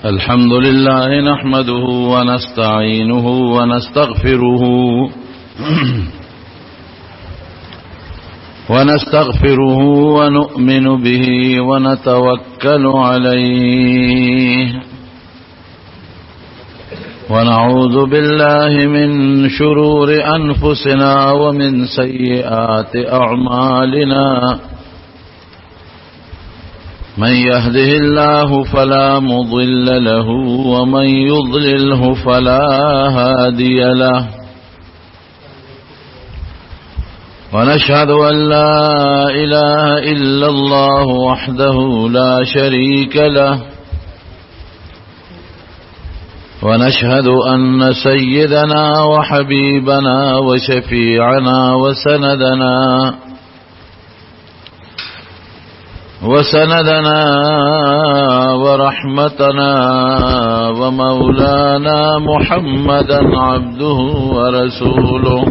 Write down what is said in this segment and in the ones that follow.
الحمد لله نحمده ونستعينه ونستغفره ونؤمن به ونتوكل عليه ونعوذ بالله من شرور أنفسنا ومن سيئات أعمالنا من يهده الله فلا مضل له ومن يضلله فلا هادي له ونشهد أن لا إله إلا الله وحده لا شريك له ونشهد أن سيدنا وحبيبنا وشفيعنا وسندنا ورحمتنا ومولانا محمدا عبده ورسوله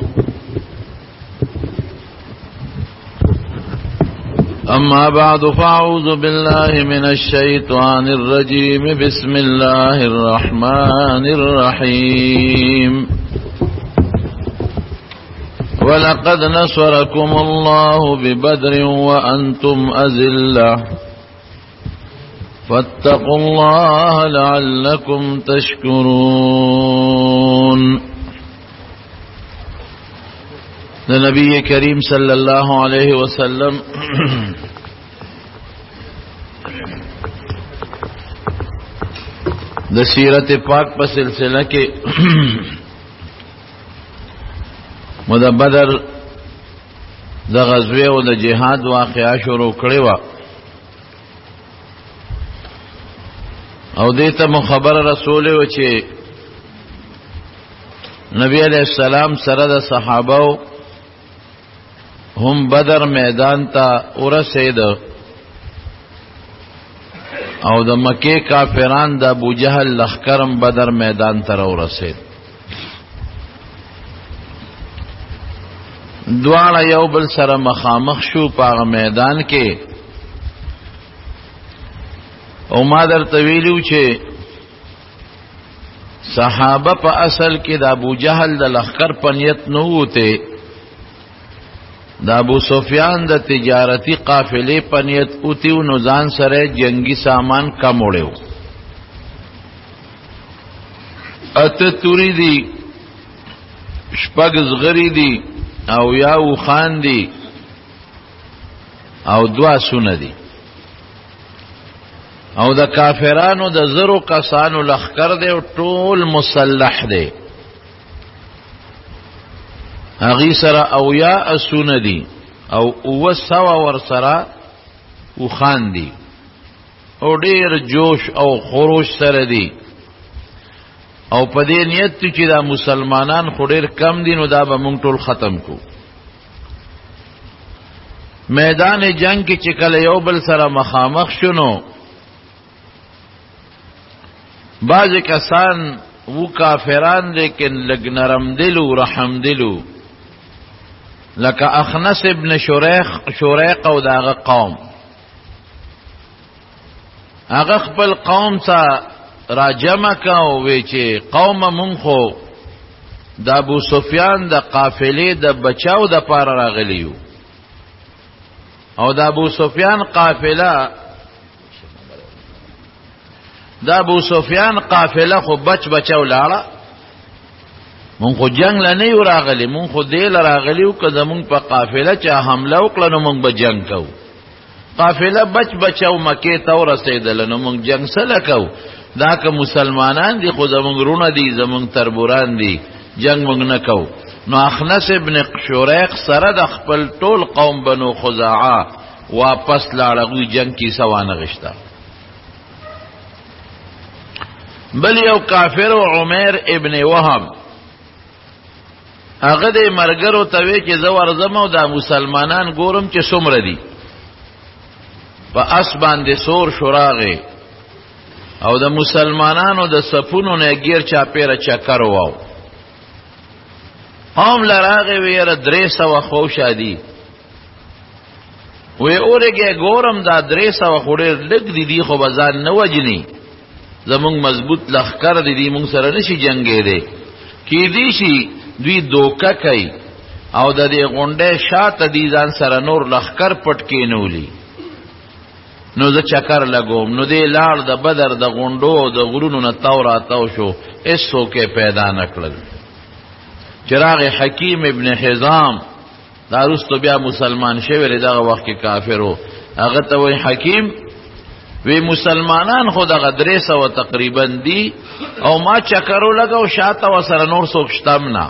أما بعد فأعوذ بالله من الشيطان الرجيم بسم الله الرحمن الرحيم ولقد نصركم الله ببدر وأنتم أذلة فاتقوا الله لعلكم تشكرون. نبی کریم صلی اللہ علیہ وسلم د سیرت پاک په سلسله کې مد بدر د غزوه او د جهاد واقعا شروع کړی و او دیته مخبر رسول و چې نبی علیہ السلام سره د صحابه هم بدر میدان تا ورسید او د مکه کافران د ابو جهل لخکرم بدر میدان تا ورسید. دواړه یو بل سره مخامخ شو په میدان کې او ما درته ویلو چې صحابه په اصل کې د ابو جهل د لخکر په نیت نه وته، د ابو سفیان د تجارتی قافلې په نیت اوتیو نو ځان سره جنگی سامان کم وړو. اته توری دی، شپږ زغری دی او یاو خان دی او دوا سونه دی او د کافرانو د زرو کسانو لخکر دی او ټول مسلح دی. اغی سره او یا اسونه دی او او سوا ور سره او خان دی او ډیر جوش او خروش سره دی او په دې نیت چې دا مسلمانان خو ډیر کم دي نو دا به مونږ ټول ختم کو. میدان جنگ کې چې کله یو بل سره مخامخ شونو بعض کسان وو کافران لیکن لګ نرم دلو رحم دلو لکه اخنس ابن شریق او داغه قوم، هغه خپل قوم ته را جمع کاو وی چې قوم مونږ خو د ابو سفیان د قافلې د بچاو د پاره راغلیو او د ابو سفیان قافله خو بچاو لاړه، مونږ خو جنگ لنه یو راغلی، مونږ خو دل راغلیو که زمونږ په قافله چا حمله وکړه نو مونږ به جنگ کوو. قافله بچاو مکې ته ورسېدل نو مونږ جنگ سره کوو. دا که مسلمانان دي خو زمونږ رونه دي، زمونږ تربوران دي، جنگ مونږ نه کوو. نو اخنس ابن شریق سره د خپل ټول قوم بنو خزاعه واپس لاړه، جنگ کی سوانه غشتا. بل یو کافر عمر ابن وهب هغه د مرګرو ته وی چې زه ورځم او د مسلمانان ګورم چې څومره دي. په اس باندې سور شراغه او د مسلمانانو د صفونو نه غیر چاپیره چکر واو. هم لراغه ویره 300 خو شادي وی اورګه ګورم دا 300 خوري لګ دي خو بازار نه وجني زمونږ مضبوط لښکر دی مونږ سره نشي جنګېدی کیدی شي دوی دوکه کوي او د دې غونډې شاته دی ځان سره نور لښکر پټ کینولی نو زه چکر لګوم نو دی لاړ د بدر د غونډو د غرونو نه تاو راتاو شو هېڅوک پیدا نه کړل چراغ حکیم ابن حزام دا وروسته بیا مسلمان شوی دی دغه وخت کې کافر و هغه ته وایي حکیم وی مسلمانان خو دغه 300 تقریبا دي او ما چکرو لګاو شاته ورسره نور څوک شته نه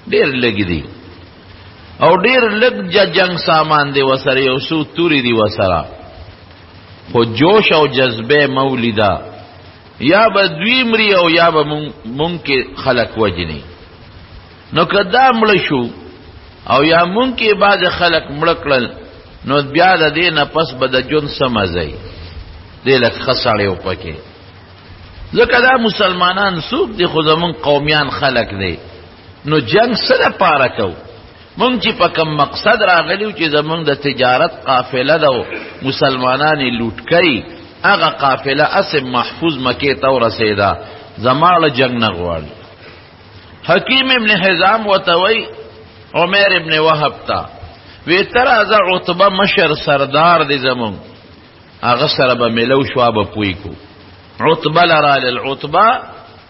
ډېر لږ دي او ډېر لږ جنګ سامان دی ورسره یو څو تورې دي ورسره خو جوش او جذبه مولیدا یا به دوی مري او یا به مونږ کې خلق وجني نو که دا مړه شو او یا مونږ کې بعض خلق مړه کړل نو بیا د دې نه پس به د ژوند څه مزه یې دی لږ ښه سړی و پکې ځکه دا مسلمانان څوک دي خو زمونږ قومیان خلق دی نو جنګ څه دپاره کوو مونږ چې په کوم مقصد راغلی چې زمونږ د تجارت قافله ده مسلمانان یې لوټ کوي هغه قافله اسې محفوظ مکې ته ورسېده زما له جنګ نه غواړي حکیم ابن حزام ورته وایي عمیر ابن وهب ته وی ته راځه عتبه مشر سردار دی زمونږ هغه سره به میلو شو به پوی کو عتبه لرالل عتبه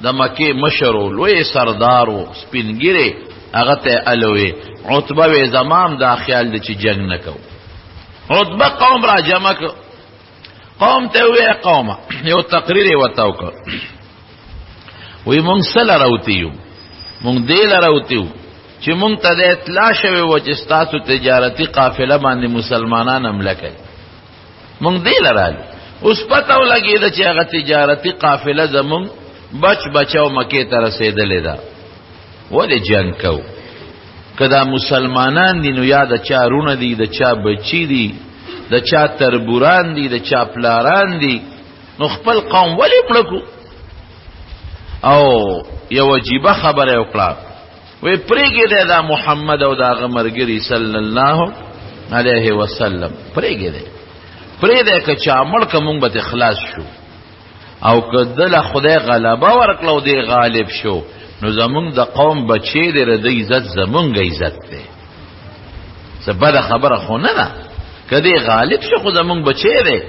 د مکې مشر و لوی سردار و سپینګیری هغه ته الوی عتبه وی زمام دا خیال دی چې جنگ نکو عتبه قوم را جمع کو قوم ته وی قومه یو تقریر ورته وکړ وی مونږ سره راوتیو مونږ دې لراوتیو چې مونږ ته د اطلاع شوی و چې ستاسو تجارتي قافله باندې مسلمانان حمله کوي مونږ دې لرالو اوس پته ولګېده چې هغه تجارتي قافله زمونږ بچو مکې ته رسېدلې ده ولې جنګ کوو که دا مسلمانان دي نو یا د چا رونه دي د چا بچي دي د چا تربوران دي د چا پلاران دي نو خپل قوم ولې مړه کړو او یو عجیبه خبره وکړه وی پرېږدی دا محمد او د هغه ملګري صلی الله علیه وسلم پرېږدی که چا مړ که مونږ به خلاص شو او که دله خدای غلبه ورکړه او دی غالب شو نو زمونږ د قوم بچی دی د عزت زمونږ عزت دی څه بده خبره خو نه ده که دی غالب شو خو زمونږ بچی دی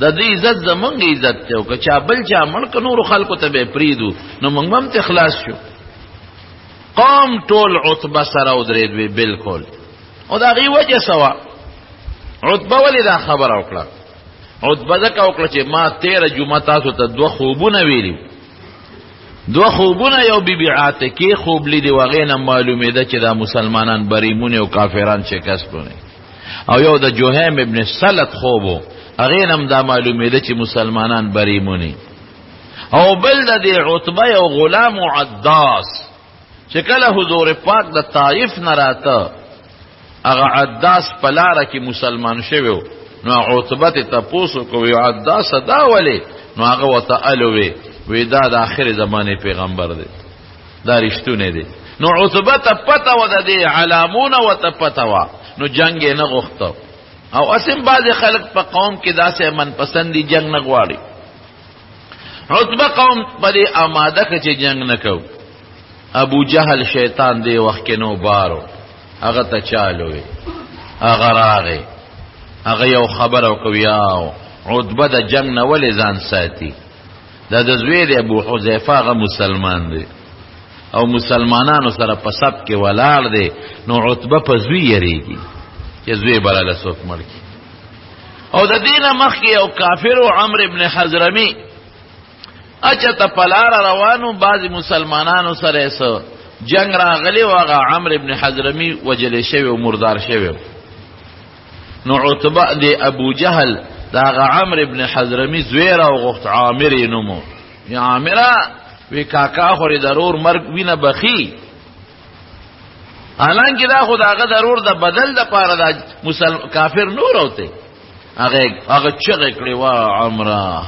د دې عزت زمونږ عزت دی او که چا بل چا مړ که نورو خلکو ته به پرېږدو نو مونږ به هم ته خلاص شو قوم ټول عتبه سره ودرېد وی بالکل او د هغې وجه څه وه عتبه ولې دا خبره وکړه عتبه ځکه وکړه چې ما تېره جمعه تاسو ته 2 خوبونه ویلي 2 خوبونه یو بیبي عاتکې خوب لیدي و هغې نه معلومېده چې دا مسلمانان بریمونې او کافران شکست کړي او یو د جوهیم ابن سلط خوب و هغې نه هم دا معلومېده چې مسلمانان بریمونې او بل د دې عتبه یو غلام و عداس چې کله حضور پاک د طائف نه راته هغه عداس په لاره کې مسلمان شوی نو عتبه ته تپوس وکړو عداس دا ولې نو هغه ورته الوی وی دا د آخر زمانې پیغمبر دی دا رښتونی دی نو عتبه ته پته وه د دې علامونه ورته پته وه نو جنګ یې نه غوښته او اسیم بعضې خلک په قوم کې داسې منپسندي جنګ نه غواړي عتبه قوم په دې آماده که چې جنګ نه کوو ابو جهل شیطان دی وخت کې نو بارو هغه ته چالوي هغه راغی هغه یو خبره وکړو یاو عتبه د جنګ نه ولې ځان ساتي دا د زوی دی ابو حذیفه هغه مسلمان دی او مسلمانانو سره په صف کې ولاړ دی نو عتبه په زوی یریږي چې زوی براله څوک مړ کړي او د دې نه مخکې یو کافر و عمرو ابن حضرمي اچته په لاره روانو بعضې مسلمانانو سره څه جنگ راغلی و هغه عمرو ابن حضرمي وجلی شوی و مردار شوی نو عتبه دی ابو جهل دا هغه عمرو ابن حضرمي زوی راوغوښت عامر یې نوم یا عامره وی کاکا خو د رور مرګ وینه بخي حالانکې دا خو د هغه د رور د بدل دپاره دا کافر نور اوته هغه چغې کړې وا عمره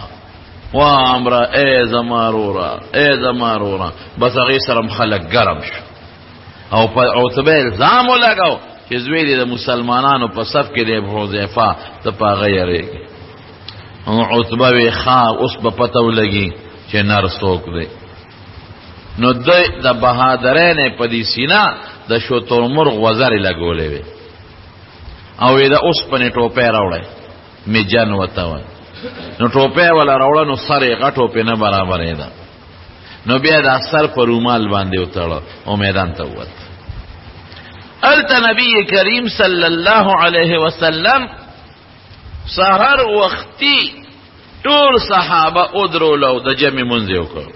ای زما رورا بس هغې سره خلک ګرم شو او په عتبه الزام ولګاو چې زوی دی د مسلمانانو په صف کې دی حذیفه ته په هغه یریږي عتبه وی ښه اوس به پته ولګي چې نر څوک دی. نو د بهادرین په دې سینا د شترمرغ وزرې لګولې وې او د اوسپنې ټوپۍ راوړی میجن ورته وایي. نو ټوپۍ ولا راوړه نو سر یې غټ ټوپۍ نه برابرېده. نو بیا د سر په رومال باندې وتړه او میدان ته ووت. هلته نبی کریم صلی الله علیه وسلم سحر وختي ټول صحابه ودرولو د جمع منځ یې وکړ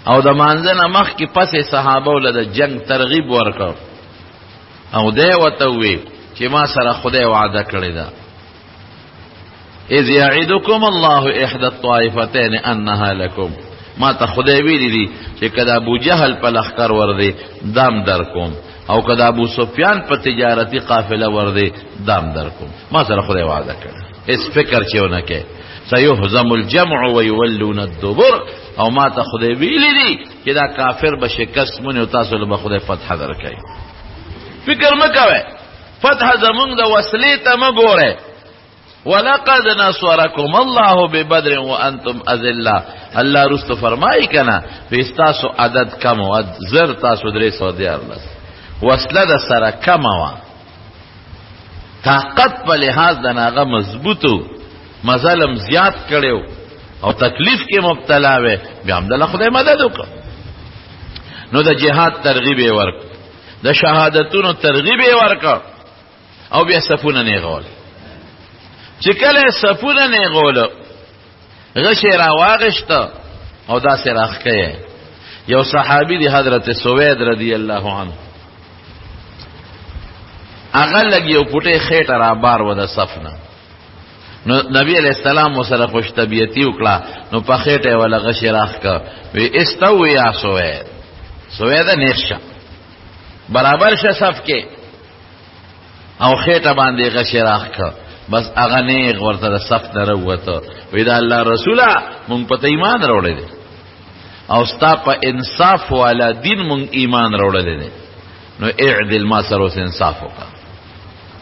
او د مانځه نه مخکې پسې صحابه له د جنگ ترغیب ورکړ او دی ورته وویل چې ما سره خدای وعده کړې ده اذ یعدکم الله احدى الطائفتین انها لکم. ما ته خدای ویلی دي چې کله ابو جهل په لښکر وردی دام در کوم او کله ابو سفیان په تجارتی قافله وردی دام در کوم. ما سره خدای وعده کړ. اس فکر چېونه کې سيهزم الجمع ويولون الدبر. او ما ته خدای ویلی دي چې دا کافر به شکست مونږ او تاسو له خدای فتح درکړي. فکر مکوئ فتح زمونږ د وسلې ته مګوره. ولقد نصركم الله ببدر وانتم اذلة. الله رست فرمایي کنا فاستاسو عدد کم او زر تاسو 314 وسله د سره کم وا طاقت په لحاظ د ناغه مضبوطو مظلم زیات کړو او تکلیف کې مبتلا وې بیا هم د خدای مدد وکړه. نو د جهاد ترغیب ورک د شهادتونو ترغیب ورک او بیا صفونه نه غول. چې کله صفونه نه غول غشي را واغشت او دا سره راخکې. یو صحابي دی حضرت سوید رضی الله عنه هغه لګ یو پټه خېټه را بار و د صفنه. نو نبی علیہ السلام سره خوش طبیعتی وکړه نو په خېټه ولا غشي راخکا وی استو یا سوید. سوید نشه برابر شه صف کې او خېټه باندې غشي راخکا بس هغه نه ورته د صف نه وروته. وی دا الله رسوله مونږ په ایمان راوړل دي او ستا په انصاف والا دین مونږ ایمان راوړل دي. نو اعدل ما سره انصاف وکړه.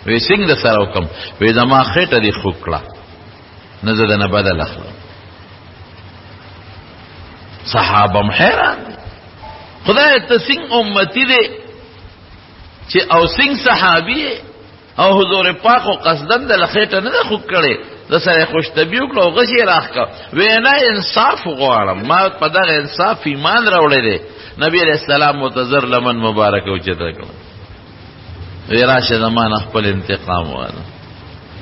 وی څنګه سره وکم؟ وی دا ما خېټه دی خو کړه نه زه نه بدل اخلم. صحابه حیران خدای ته څنګه امتی دی چې او څنګه صحابي او حضور پاک او قصدن د لخېټه نه خو کړي د سره خوش طبيع کړو غشي راخکا. وینا انصاف غواړم ما په دغه انصاف ایمان راوړی دی. نبی علیہ السلام متذر لمن مبارک او چته کړ وی راشه زمان خپل انتقام واله.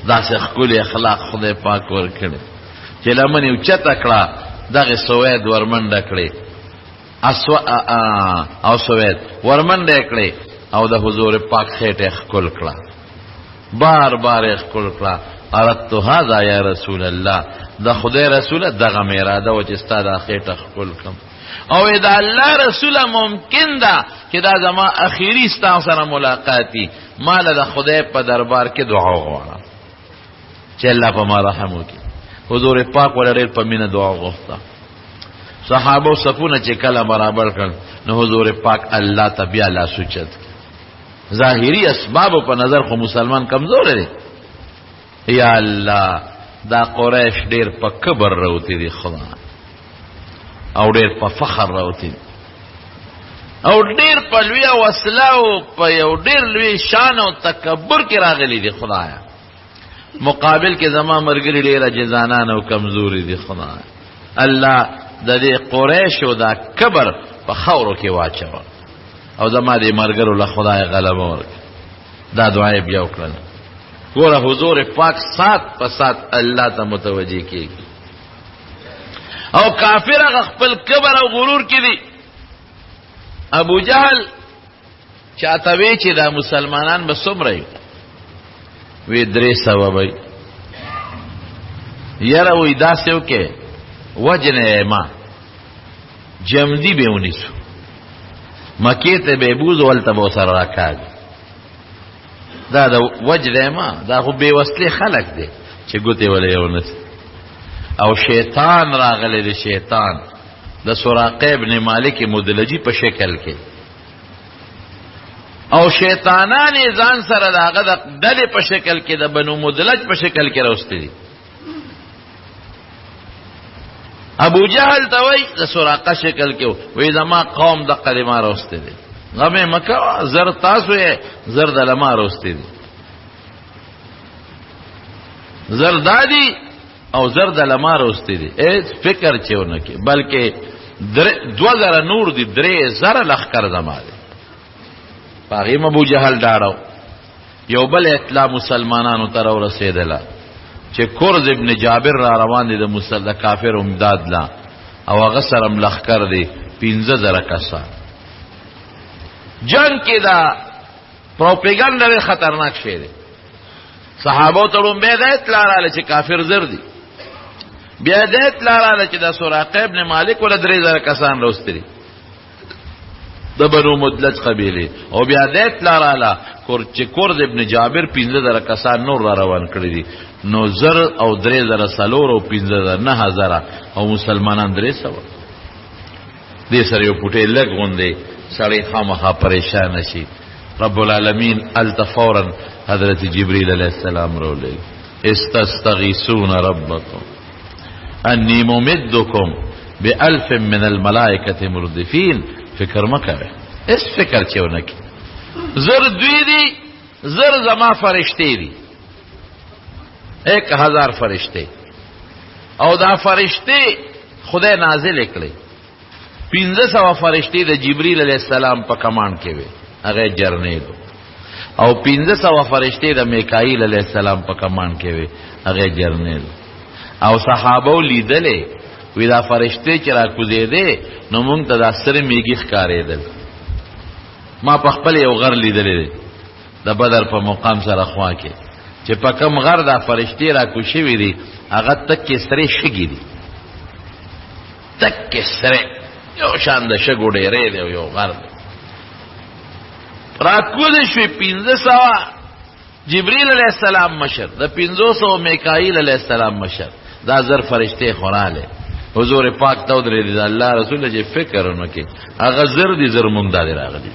دا څه خپل اخلاق خدای پاک ورکړي چې لمن یو چته کړه دغه سوید ورمنډه کړي او سوید ورمنډه کړي او د حضور پاک خېټه خپل کړه بار بار خپل کړه. اردت هذا یا رسول الله د خدای رسول دغه اراده و چې ستاسو خېټه خپل کړم او دا الله رسول ممکن ده چې دا زما اخیری ستاسو سره ملاقاتي مال د خدای په دربار کې دعا وغواړم چې الله په ما رحم وکړي. حضور پاک ولر په مینه دعا وغوښته. صحابه صفونه چې کله برابر کړ نو حضور پاک الله ته بیا لا سوچت. ظاهری اسباب په نظر خو مسلمان کمزور دی. یا الله دا قریش ډیر په کبر راوتی دي خدا او ډیر په فخر راوتی او ډیر په لوی وسله او په یو ډیر لوی شان او تکبر کې راغلي دي خدایا. مقابل کې زما مرګري ډیر جزانان او کمزوري دي خدایا. الله د دې قریش او دا کبر په خاورو کې واچو او زما دې مرګرو له خدای غلبه ورکړي. دا دعا یې بیا وکړه. ګوره حضور پاک سات په سات الله ته متوجي کیږي او کافر هغه خپل کبر او غرور کې دي. ابو جهل چاته وی چې دا مسلمانان به څومره وي 300 وي یاره وې داسې وکې وجنه ما جمدی به ونیسو مکې ته به بوز ولته به سره راکاږي. دا د وجه ما دا خو بې وسلې خلک دی چې ګوتې ولې ونیسي. او شیطان راغلی دی. شیطان د سراقه ابن مالک مدلجی په شکل کې او شیطانان ځان سره داغه د ډلې په شکل کې د بنو مدلج په شکل کې راوستي دي. ابو جهل ته وای د سراقه شکل کې وای زما قوم د قلمه راوسته دي غمه مکه زر تاسو یې زر د لما راوسته دي زر دادی او زر د لما راوسته دي فکر چېونه کې بلکې 2000 نور دي 3000 لخر زماده پاغیم ابو جهل ډاړو یو بل اطلاع مسلمانانو ته ورسېدله چې کورز ابن جابر را روان دي د کافر امداد لا او هغه سره ملخکر دي 15000 کسان جنگ کې دا پروپاګاندا خطرناک شی دی صحابو ته هم به د اطلاع رااله چې کافر زر دي بیا د اطلاع رااله چې د سراقه ابن مالک ول 3000 کسان راوستري د بنو مدلج قبیله او بیا د اطلاع رااله چې کورز ابن جابر 15000 کسان نور را روان کړی دي نو زر او 3000 سلور او 15000 9000 او مسلمانان 300 دې سره یو پټه لګ غوندې سړی خامخا پریشان شي رب العالمین التفورا حضرت جبریل علیہ السلام رولے استستغیثون ربکم انی ممدکم بألف من الملائکة مردفین فکر مکوے اس فکر چیونکی زر دوی دی زر زما فرشتے دی 1000 فرشتے او دا فرشتے خدای نازل اکلی 1500 فرشتے دا جبریل علیہ السلام پا کمان کے وے اغیر جرنے دو او 1500 فرشتے دا میکائیل علیہ السلام پا کمان کے وے اغیر جرنے دو او صحابو لیدلے وی دا فرشتے چرا کزے دے نو مونگ تا دا سر میگی خکارے دل ما پا خپل یو غر لیدلے دے دا بدر پا مقام سر اخوا کے چه پا کم غر دا فرشتے را کشوی دی اغا تک کے سرے شگی دی تک کے سرے یو شان دا شگو دے رے دے یو غر دے را کودشوی 1500 جبریل علیہ السلام مشر دا 500 میکائیل علیہ السلام مشر دا زر فرشتے خورالے حضور پاک تاو در دی دا اللہ رسول جے فکرونو کی اغا زر دی زر مونگ دا دی راغ دی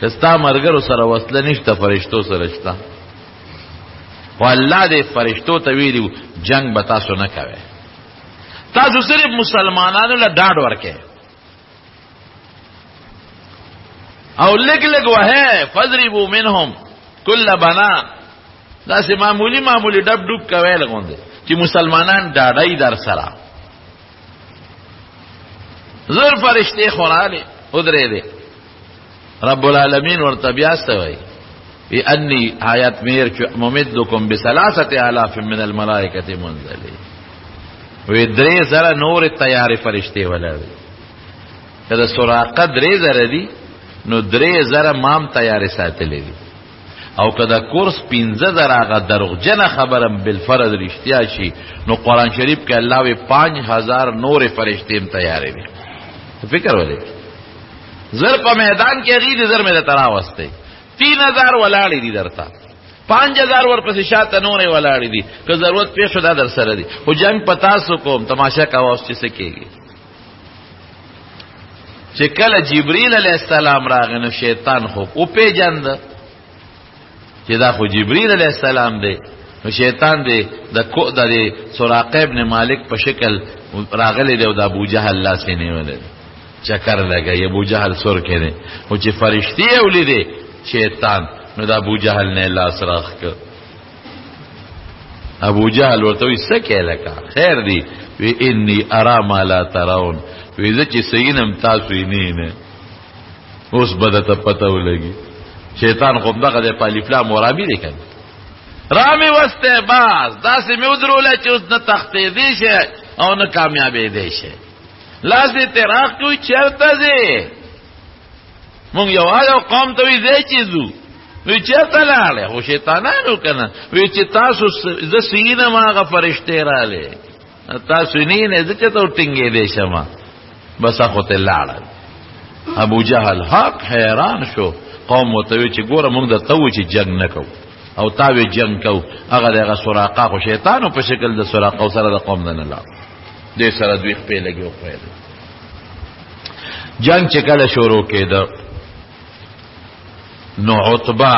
کستا مرگر سر وصل نشتا فرشتو سرشتا و اللہ دے فرشتو تویلیو جنگ بتاسو نکوے تاسو صرف مسلمانانو لڈاڑ ورکے او لگ لگ وہے فضربو منہم کل بنا دا سی معمولی ڈب ڈوب کوے لگون دے چی مسلمانان ڈاڑائی در سرا زر فرشتے خورانے ادرے دے رب العالمین ورطبیاست ہوئی بی انی آیت میر ممدکم بسلاست آلاف من الملائکت منزلی وی درے ذرا نور تیار فرشتے والا دی کہ سراقہ درے ذرا دی نو درے ذرا مام تیار ساتلے دی او کدا کورس 15000 آغا دروغ جن خبرم بالفرد رشتیا شی نو قرآن شریف کے اللہ وی 5000 نور فرشتیم تیارے دی فکر والے زر پا میدان کی غید زر میں تراوستے 3000 ولاڑی دی درتا 5000 ور پس شاعت نور ولاڑی دی کہ ضرورت پیش دا در سر دی وہ جنگ پتا سکوم تماشا کا واس چی سکے گی چکل جبریل علیہ السلام راغنو شیطان خو او پی جند چی دا خو جبریل علیہ السلام دے نو شیطان دے دا دے سراقہ ابن مالک پا شکل راغلی دے و دا ابو جہل اللہ سینے والے چکر لگا یہ ابو جہل سر کے دے وہ چی فرشتی اولی دے شیطان نو دا ابو جہل نے اللہ سراخ کر ابو جہل ورطوی سکے لکا خیر دی وی انی ارام لا تراؤن وی زچی سینم تاسوی نینے اس بدتا پتاو لگی شیطان خوب دا قدر پالی فلام ورابی دیکن رامی وستے باز دا سی میں ادرو لے چی اس نا تختی دیشے او نا کامیابی دیشے لاسی تیراق کوئی چرتا زی مونگ یو آجا قوم توی زی چیزو وی چرتا لالے خو شیطانانو کنا وی چی تاسو زسینم آغا فرشتے را لے تاسو نینے زچتو ٹنگے دیشا ما بسا خوتے لالے ابو جہل حق حیران شو قوم وتوی چی گورا مونگ دا توی چی جنگ نکو او تاوی جنگ کو اغا دا اغا سراقا خو شیطانو پا شکل دا سراقا و سر دا قوم دا نلا دے سر دوی خپے لگی و خپے دا جنگ چکل شروع کے دا نو عطبہ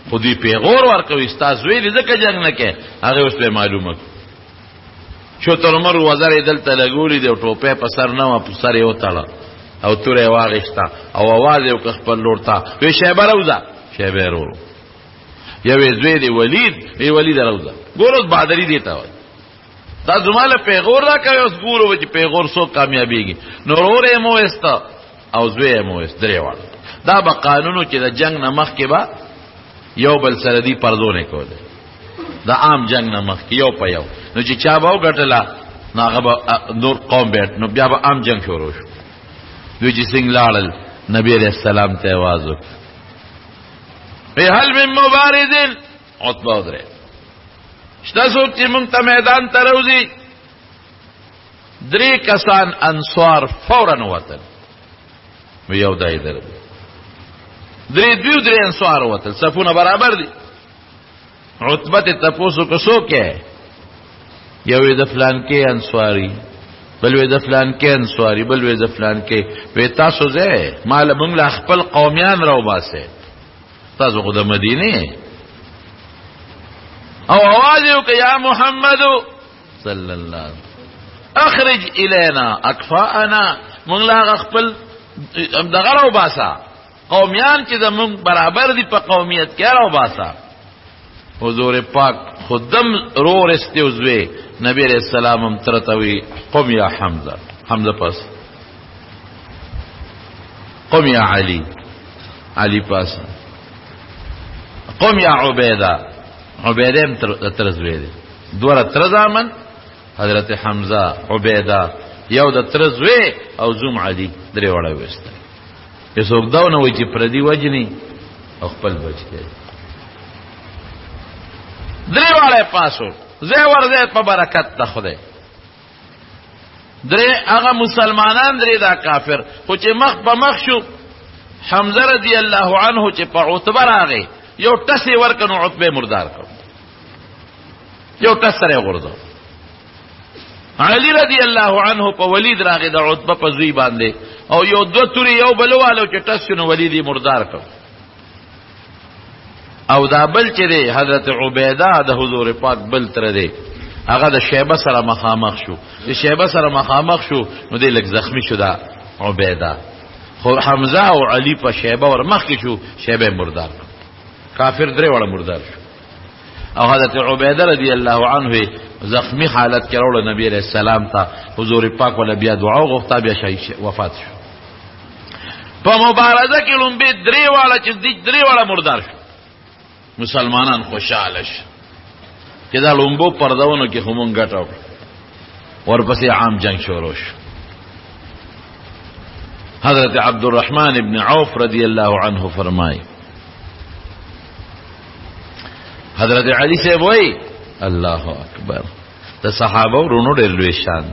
خودی پیغور ورکو استاز ویلی دکا جنگ نکے اغا اس پہ معلوم شترمر وزر دلته لګولې دی او ټوپۍ په سر نه وه، په سر یې وتړه او توره یې واغېسته او اواز یې وکړه خپل لور ته، وی شیبه روزه. شیبه یې ورو یوې زوی دی ولید، وی ولید روزه. ګور اوس بهادري دې ته وایي. دا زما له پیغور را کوي، اوس ګورو چې پیغور څوک کامیابېږي. نو ورور یې مو ویسته او زوی یې مو ویست، درې واړه. دا به قانونو چې د جنگ نه مخکې به یو بل سره دي پردو نه کولې، د عام جنگ نه مخکې یو په یو. نو چې چا به وګټله نو هغه به نور قوم بیټ، نو بیا به عام جنگ شروع شو. دوی چې څنګه لاړل نبی علیہ السلام ته آواز وکړ، هل من مبارزین؟ عتبه ودرې شته څوک چې موږ ته میدان ته راوځي؟ درې کسان انصار فورا ووتل، یو دای در درې انصار ووتل، صفونه برابر دي. عتبه ته تپوس وکړ څوک یې؟ یو یې د فلان کې انصاري، بل وې د فلان کې انصاري، بل وې د فلان کې. وې تاسو ځه مال موږ له خپل قومیان راو باسه، تاسو خو د مدینه. او आवाज یو که یا محمد صلی الله علیه اخرج الینا اکفاءنا، موږ لا خپل دغه راو باسه، قومیان چې زموږ برابر دي په قومیت کې راو باسه. حضور پاک خودم رو رستوزوی نبی علیہ السلام هم ترتوی قم یا حمزه، حمزه پاس قم یا علی، علی پاس قم یا عبیده، عبیده هم ترزوی دی. دوار ترزامن حضرت حمزه عبیده، یو د ترزوی او زوم علی، درې وړه وسته. یسوک داو نه وای چې پردی وجنی او خپل بچی درې واړه پاسو زه ورځه په برکت ته خدای. درې هغه مسلمانان، درې دا کافر. خو چې مخ په مخ شو حمزه رضی الله عنه چې په عتبه راغی، یو ټسې ورکنو عتبه مردار کړ، یو ټس سره غورځو. علی رضی الله عنه په ولید راغی د عتبه په زوی باندې، او یو دو توري یو بلوالو چې ټس شنو ولید مردار کړ. او دا بل چې دی حضرت عبیده د حضور پاک بل تر دی، هغه د شیبه سره مخامخ شو. د شیبه سره مخامخ شو نو دی لږ زخمی شو دا عبیده. خو حمزه او علی په شیبه ور مخکې شو، شیبه مردار کافر درې وړه مردار شو. او حضرت عبیده رضی الله عنه زخمی حالت کې راوړل نبی علیہ السلام ته، حضور پاک ول بیا دعا وغوښته، بیا وفات شو. په مبارزه کې لومبه درې واړه چې درې واړه مردار شو. مسلمانان خوشاله شو چې دا لومبو پردونو کې همون ګټو، ورپسې عام جنگ شروع شو. حضرت عبدالرحمن ابن عوف رضی الله عنه فرمای، حضرت علی صاحب وای الله اکبر، د صحابه ورونو ډېر لوی شان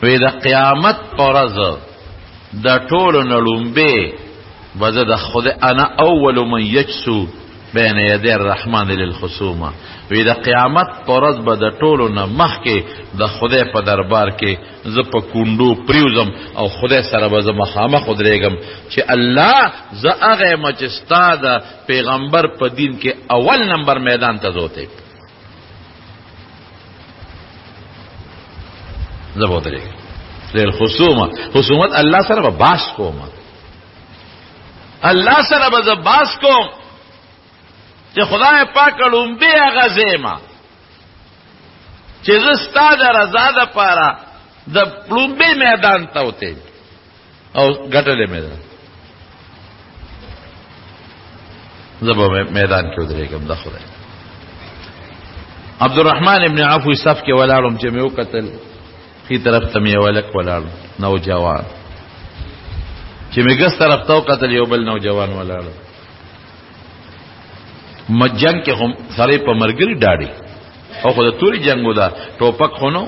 وی د قیامت پر ورځ د ټولو نه لومبه وزه د خدای انا اول من یجسو بین یدی الرحمن للخصومه. وی د قیامت پرز به د ټولو نه مخکې د خدای په دربار کې زه په کونډو پریوزم او خدای سره به زه مخامخ ودرېږم چې الله زه هغه یم چې ستا د پیغمبر په دین کې اول نمبر میدان ته ځوتی، زه به ودرېږم للخصومه. خصومت الله سره به باس کوم، الله سره به زه باس کوم چې خدای پاک لومبی هغه زیمه چې زه ستا د رضا دپاره د لومبی میدان ته وتې او ګټلې میدان، زه به میدان کې ودرېږم د خدای. عبدالرحمن ابن عوف صف کې ولاړم چې مې وکتل، ښي طرف ته مې یو هلک ولاړ نوجوان، چې مې ګس طرف ته وکتل یو بل نوجوان ولاړ. جنگ کې هم سړی په مرګري ډاډي، او خو د توري جنګو دا ټوپک خو نو.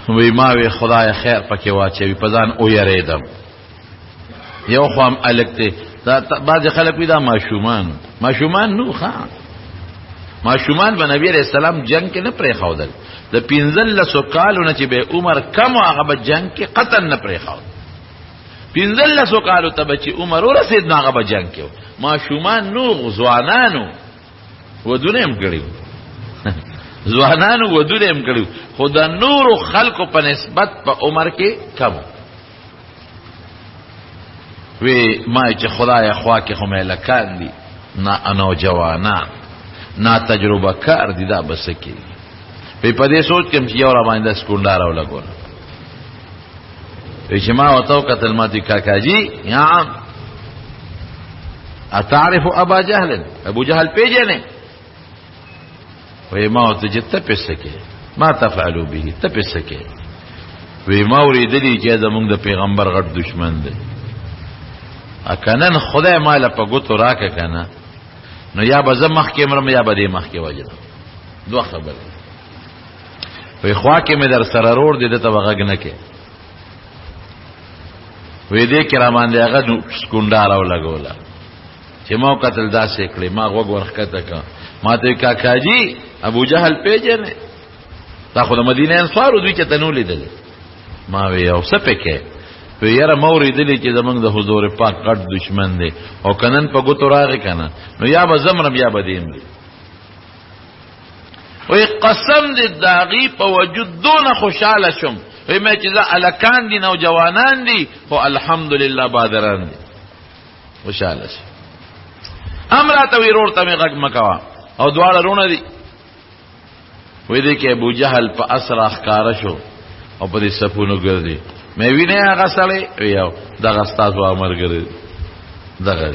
وی ما وی خدای خیر پکې واچوي، په ځان ویرېدم. یو خو هم هلک دی، بعضې خلک وي دا ماشومان نو ښه ماشومان به نبی علیہ السلام جنگ کې نه پرېښودل. د 15 کالو نه چې به عمر کم و هغه به جنگ کې قطعا نه پرېښود. 15 کالو ته به چې عمر ورسېد نو هغه به جنگ کې و. ماشومان نو ځوانانو ودونه هم کړي ځوانانو ودونه هم کړو خو د نورو خلکو په نسبت په عمر کې کم وی ما چې خدای خوا کې خو ملکان دي نوجوانان نا تجربه کار دي دا بس کې په دې سوچ کې چې یو را باندې سکونډار او لګول چې ما وتو قتل ماتي کاکاجي یا عم اتعرف ابا جهل ابو جهل پیژنې وی ما ته جته پسکه ما تفعلوا به ته پسکه وی ما ورېدلی چې زمونږ د پیغمبر غټ دشمن دی اکنن خدای مال په ګوتو راکه کنه نو یا به زه مخکې مرم یا به دې مخکې وجنم دوه خبره وی خوا کې مې در سره روړ دی دته غږ نه کې وی دې کې را باندې هغه سکونډار او لګولا چې ما قتل داسې کړی ما غوږ ورخکته کا ما ته کاکاجي ابو جهل پیژنې دا خو د مدینه انصارو دوی چې تنو لیدل ما وی او څه پکې وی یاره مورې دلی چې زمونږ د حضور پاک غټ دشمن دی او کنن په ګوتو راغی کنه نو یا به زمرم یا به دیم دی وی قسم دی داغي په وجود دون خوشاله شم وی مې چې دا الکان دي نوجوانان دي خو الحمدلله بادران دي خوشاله شم امراته وی روړ ته مې غږ مکوا او دواړه رونه دي وی دې کې ابو جهل په اسرا ښکارا شو او په دې صفونو ګرځي مې وینه هغه سړی ویاو دغه ستاسو امر ګرځي دغه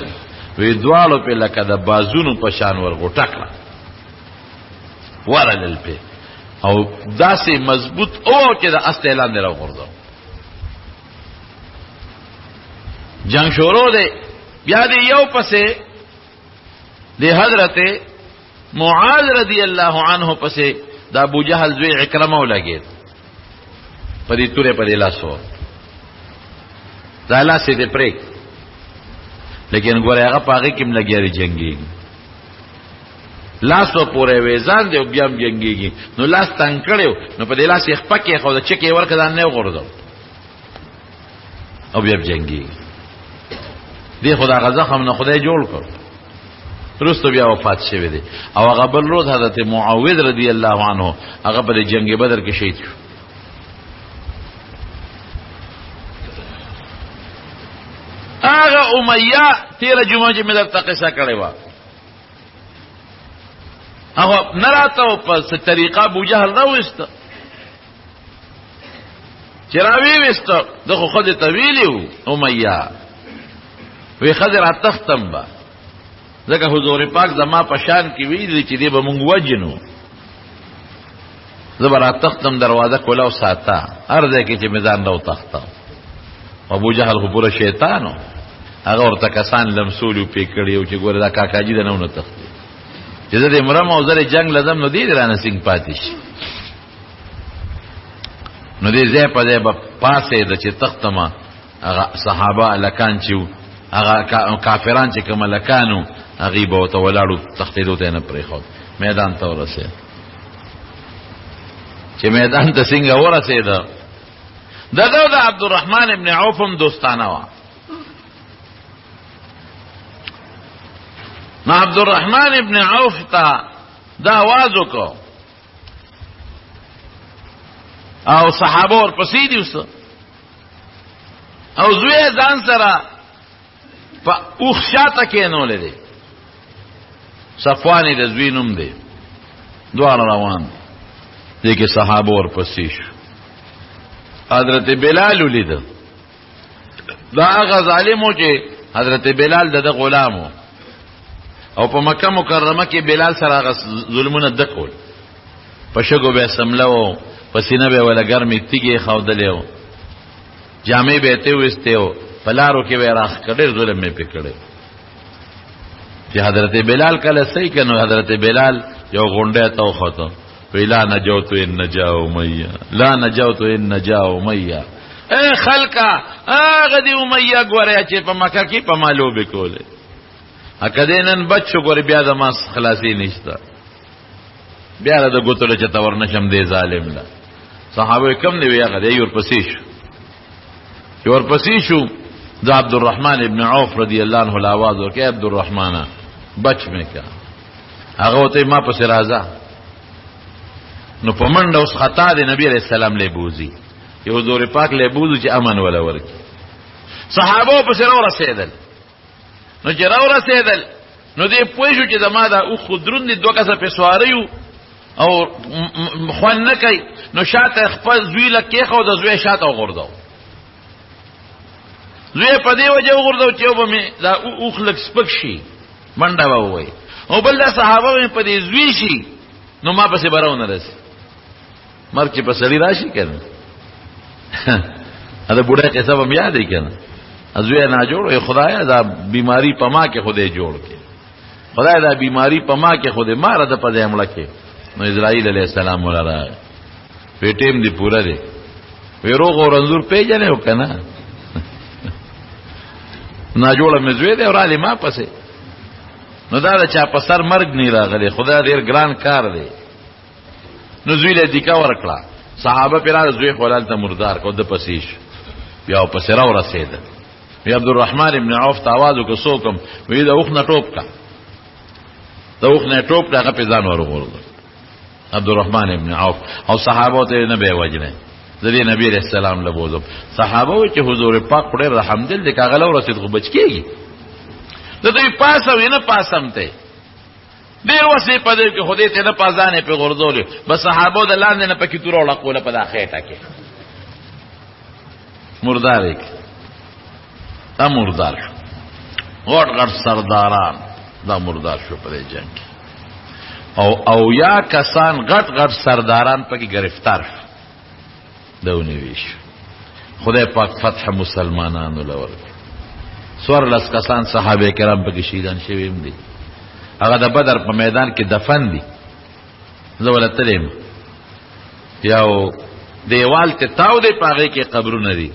وی دواړو په لکه د بازونو په شان ورغټکړه ورلل په او داسې مضبوط او چې د استعلان درو ورځو جنگ شروع دی بیا دې یو پسې د حضرت معاذ رضی الله عنه پسې د ابو جهل زوی عکرمه ولګید په دې تورې په دې لاسو دا لاسې دې پرې لیکن ګوره هغه پاغي کې لګیاري جنگي لاسو پورې وېزان دی او بیا جنگيږي نو لاس تنگ کړو نو په دې لاس یې خپکه خو د چکه ورکدان نه غوړدو او بیا جنگي دی خدا غزخم نه خدای جوړ کړ رستو بیا وفات شوی دی او هغه بل روز حضرت معاویه رضی الله عنه هغه په جنگ بدر کې شهید شو هغه امیہ تیر جمعه چې مدر تقصه کړي وا هغه نراته په طریقه ابو جهل راوست چراوی وست دغه خود طویلیو امیہ وی خضر اتختم با ځکه حضور پاک زما پشان کې ویل چې دې به مونږ وجنو زبر تختم دروازه کولا او ساته ارزه کې چې میدان راو تخته ابو جهل خو پورا شیطانو هغه ورته کسان لمسولو پی کړیو چې ګوره دا کاکاجي د نو تخته چې دې مرم او زره جنگ لازم نو دې رانه سنگ پاتیش نو دې زه په دې په پاسه د چې تختما هغه صحابه لکان چې هغه کافران چې کوم لکانو هغه به تو ولاړو تختیدو ته نه پرې خو میدان ته ورسه چې میدان ته څنګه ورسېده دغه د عبدالرحمن ابن عوف هم دوستانه وا نو عبدالرحمن ابن عوف ته دا आवाज وکړو او صحابه ورپسې دي وسه او زوی ځان سره په اوخشاته کې نو لري صفوان د زوی نوم دی دوه روان دي کې صحابه ورپسې شو حضرت بلال ولید دا هغه ظالمو چې حضرت بلال د غلامو او په مکه مکرمه کې بلال سره هغه ظلمونه دکول په شګو به سملو پسینه به ولا ګرمي تیګي خودلېو جامې به ته وستهو پلارو کې به راخ کړي ظلم می پکړي چې حضرت بلال کله صحیح کنو حضرت بلال یو غونډه تو خطو ویلا نجوت ان نجاو میا لا نجوت ان نجاو میا اے خلقا هغه دی امیہ ګوره چې په مکه کې په مالو وکوله اکدینن بچو ګوره بیا د ما خلاصي نشته بیا د ګوتله چې تور نشم دی ظالم لا صحابه کم دی هغه دی ورپسې شو ورپسې شو د عبدالرحمن ابن عوف رضی الله عنه الاواز ورکړه عبدالرحمن بچ مې کا هغه ته ما پس راځه نو په منډه اوس خطا دی نبی علیہ السلام له بوزي یو حضور پاک له بوزي چې امن ولا ورکی صحابه په سره ورسېدل نو چې راورسېدل نو دې پوه شو چې زما دا او خودرون دي دوه کسه په سواریو او خوان نه کوي نو شاته خپل زوی لکه خو د زوی شاته وغورځاو زوی په دې وجه وغورځاو چې وبمه دا او خلک سپک شي منډه وای او بل دا صحابه په دې زوی شي نو ما پسې براونه رسي مرګ چې په سړی راشي کنه دا بوډا کې سبب یاد دی کنه ازوی نه جوړ خدای دا بیماری پما کې خوده جوړ کې خدای دا بیماری پما کې خوده مار د پدې عمله کې نو اسرائیل علیہ السلام ولا پیټیم دی پورا دی ویروغ او رنزور پیجنه وکنه نه جوړه مزوی دی اور علی ما پسه نو دا چا په سر مرګ نه راغلی خدای ډیر ګران کار دی نو زوی له دیکا ورکړه صحابه پیرا زوی خلال ته مردار کو د پسیش بیا په سره ورسېده وی عبدالرحمن ابن عوف تاوازو که سوکم وی دا اوخ نه ټوپ کا دا اوخ نه ټوپ کا هغه په ځان ورغورځ عبدالرحمن ابن عوف او صحابه ته نه به وجنه ذری نبی علیہ السلام له بوزم صحابه چې حضور پاک خدای رحم دل د کاغله ورسېد خو بچ کیږي د دې پاسه وینه پاسم ته ډیر وسه په دې کې خدای ته نه پازانه په غردول بس صحابه د لاندې نه پکې تور ولا کوله په داخېټه کې مردار یک مردار شو غټ غټ سرداران دا مردار شو په جنگ او یا کسان غټ غټ سرداران پکې گرفتار شو دونی ویش خدای پاک فتح مسلمانانو لور سور لس کسان صحابه کرام پکې شهیدان شویم دي هغه د بدر په میدان کې دفن دي زولتلم یو دیوال ته تاو دی پاغه کې قبرونه دي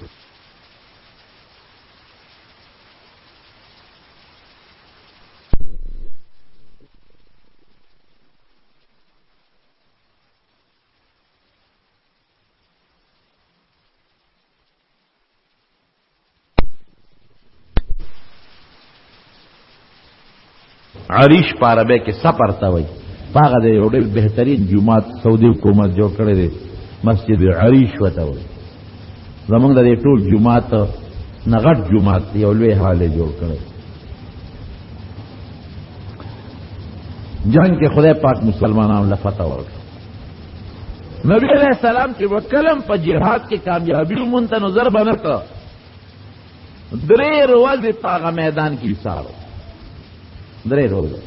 عریش پاربه کې سفر تا وای پاغه د یو ډېر بهترین جمعات سعودي حکومت جوړ کړی دی مسجد عریش وته وای زمونږ د دې ټول جمعات نغټ جمعات یو لوی حاله جوړ کړی جنگ کې خدای پاک مسلمانانو لفته ورکړ نبی علیہ السلام چې وکلم په جهاد کې کامیابی مونته نظر بنکړه درې ورځې پاغه میدان کې وساره درې ورځې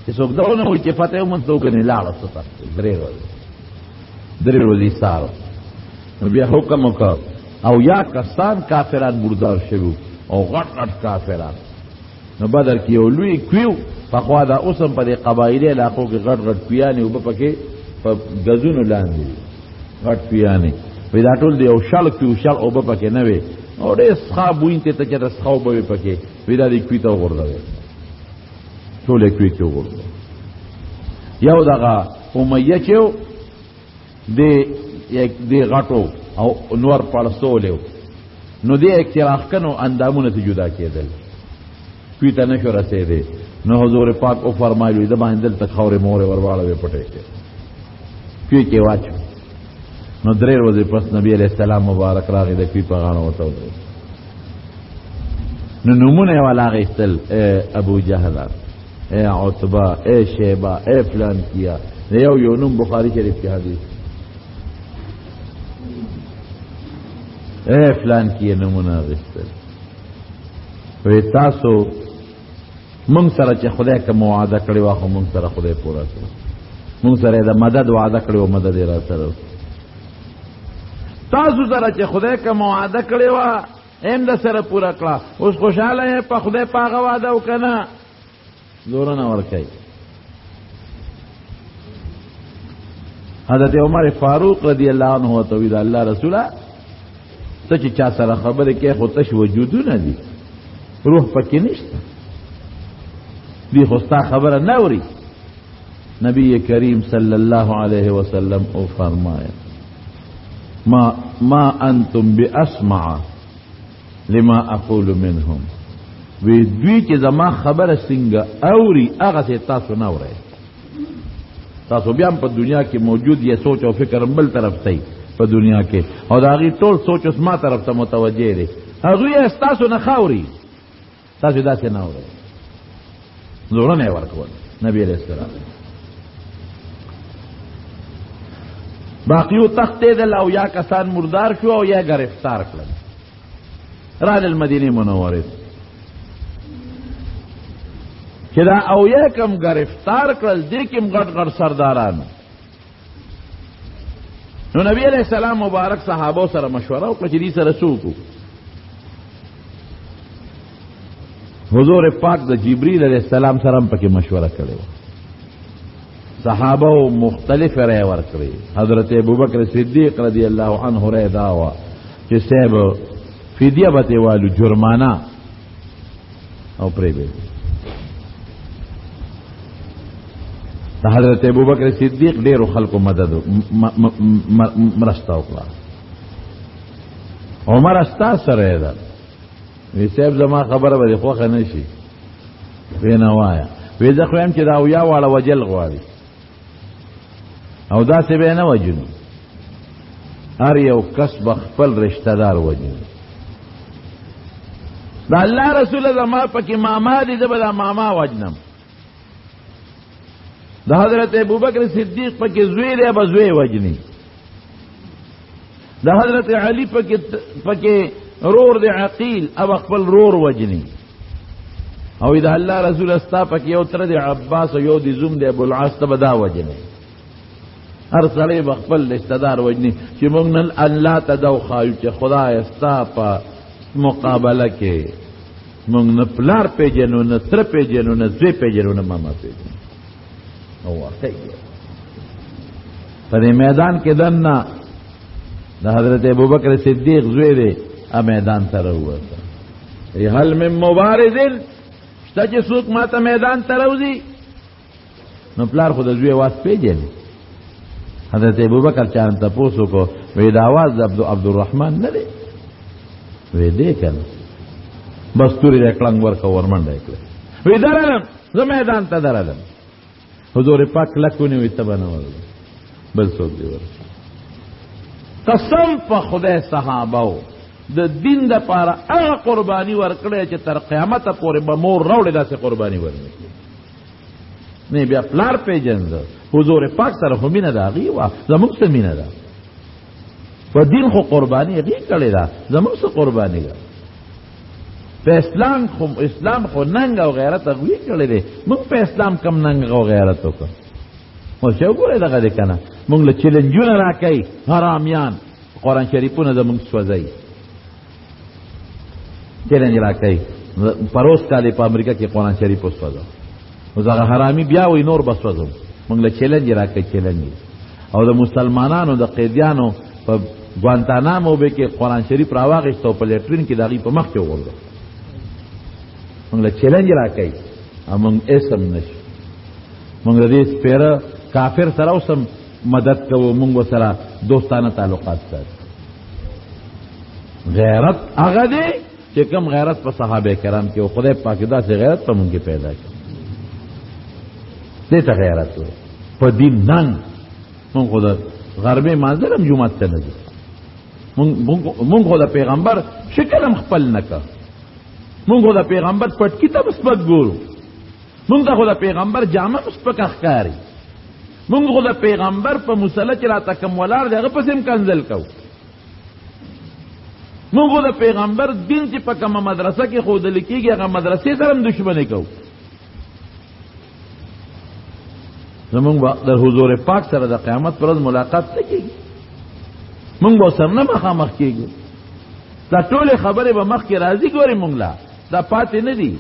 چې څوک داونه وي چې فتح ومن څوک نه لاړه ستاسو درې ورځې ساره بیا حکم وکړ او یا کسان کافران مردار شوي او غټ غټ کافران نو بدر کې یو لوی کویو په خوا دا اوسم په دې قبایلي علاقو کې غټ غټ پیانې او په کې په غزونو لاندې غټ پیانې وې دا ټول دی او شال کوي شال او په کې نه وي او دې صحابوین ته چې د صحابه په کې وې دا دې کوي ته ورغله ټول کوي ته ورغله یو دغه امیه چې دې غټو او نور پړسولیو نو دې اختراق کنو اندامونه ته جدا کېدل کوي ته نشو رسېده نو حضور پاک او فرمایلی د باندې دل تخور مور ورواله پټه کې کوي کې واچو نو درې ورځې پس نبی علیہ السلام مبارک راغی د کوي په غاڼه وته نو نمونه والا غیستل ابو جهل اے عتبہ اے شیبہ اے فلان کیا یو نوم بخاری شریف کې حدیث اے فلان کیا نمونه غیستل وی تاسو مونږ سره چې خدای کوم وعده کړی واخو مونږ سره خدای پورا کړ مونږ سره د مدد وعده کړی او مدد یې را سره تاسو سره چې خدای کوم وعده کړی وا هم د سره پورا کړه اوس خوشاله په خدای پاغه وعده وکنه زور نه ورکای حضرت عمر فاروق رضی الله عنه توید الله رسوله ته چې چا سره خبره کې خو تش وجودونه دي روح پکې نشته دی خوستا خبر نوری نبی کریم صلی اللہ علیہ وسلم او فرمایا ما انتم باسمع لما اقول منهم وی دوی چې زما خبر څنګه اوري هغه ته تاسو نه اورئ تاسو بیا په دنیا کې موجود یې سوچ او فکر بل طرف ته په دنیا کې او دا غي ټول سوچ اوس ما طرف ته متوجه دي هغه یې تاسو نه خاوري تاسو داسې نه اورئ زورونه ورکول نبی علیہ السلام باقیو تختې دل او یا کسان مردار شو او یا گرفتار کړل را د مدینه منوره چې دا او یا کم گرفتار کړل دې کوم غټ غټ سردارانو نو نبی علیہ السلام مبارک صحابه سره مشوره وکړه چې دې سره څوک حضور پاک د جبرئیل علیہ السلام سره پکې مشوره کړې صحابه مختلف رائے ورکړي حضرت ابوبکر صدیق رضی الله عنه رائے دا وا چې صاحب فدیه به والو جرمانه او پرې به د حضرت ابوبکر صدیق ډیرو خلکو مدد مرسته وکړه عمر استا سره ده وی صاحب زما خبره به خوخه نشي وینا وایا وی زه خو هم چې دا اویا واړه وجل غواړي او دا څه به نه وجنو هر یو کس خپل رشتہ دار وجنو دا الله رسول زما پکې ماما دي زه به دا ماما وجنم دا حضرت ابوبکر صدیق پکې زوی دی به زوی وجني دا حضرت علی پکې رور دی عقیل اب خپل رور وجنی او اذا الله رسول استا پک یو تر دی عباس او یو دی زوم دی ابو العاص ته بدا وجنی هر سړی خپل استدار وجنی چې موږ نن الله تدو خایو چې خدای استا په مقابله کې موږ نه پلار پیجنو نه تر پیجنو نه زوی پیجنو نه ماما پیجنو او واقعي په میدان کې دنه د حضرت ابوبکر صدیق زوی دی میدان ته راووته هل من مبارزین شته چې څوک ماته میدان ته راوځي نو پلار خو د زوی واس پیژني حضرت ابوبکر چا ته پوښتنه کو وی دا आवाज د عبدالرحمن نه دی وی دې کنه بس توري رکلنګ ورکو ورمنډه کړ وی درالم زه میدان ته درالم حضور پاک لکونه وی تبنول بل څوک دی ور قسم په خدای صحابه د دین د پاره هغه قرباني ورکړي چې تر قیامت پورې به مور راوړي داسې قرباني ورنکړي نه بیا پلار پیجند حضور پاک سره هم نه داغي وا زموږ سره مینه ده په دین خو قرباني هغه کړي ده زموږ سره قرباني ده په اسلام خو ننګ او غیرت هغه کړي دي موږ په اسلام کم ننګ او غیرت وکړو او چې وګوره دغه دي کنه موږ له چیلنجونه راکای حرامیان قرآن شریفونه زموږ سوځي چیلنج راکای پروس کالی په امریکا کې قرآن شریف وسوځو او هغه حرامي بیا وې نور بسوځو موږ له چیلنج راکای چیلنج او د مسلمانانو د قیدیانو په ګوانتانامو به کې قرآن شریف راواغښتو په لیټرین کې دغه په مخ کې وګورل موږ له چیلنج راکای موږ اسم نشو موږ دې سپیره کافر سره اوسم مدد کوو موږ سره دوستانه تعلقات ساتو غیرت هغه دی چې کوم غیرت په صحابه کرام کې او خدای پاک دا سي غیرت په مونږ کې پیدا کړ دې ته غیرت و په دین نن مونږ خدای غربي منظرم جمعه ته نه مونږ خدای پیغمبر شکلم خپل نکا مونږ خدای پیغمبر پټ کتاب سپک ګورو مونږ خدای پیغمبر جامه سپک اخکاری مونږ خدای پیغمبر په مصلی را تکم ولار دغه پسیم کنزل کو مونږ د پیغمبر دین چې په کومه مدرسه کې خودل کېږي هغه مدرسې سره هم دښمني کوو زمونږ د حضور پاک سره د قیامت پر ورځ ملاقات نه کېږي مونږ به سره نه مخامخ کېږو دا ټولې خبرې به مخکې راځي ګورې مونږ لا دا پاتې نه دي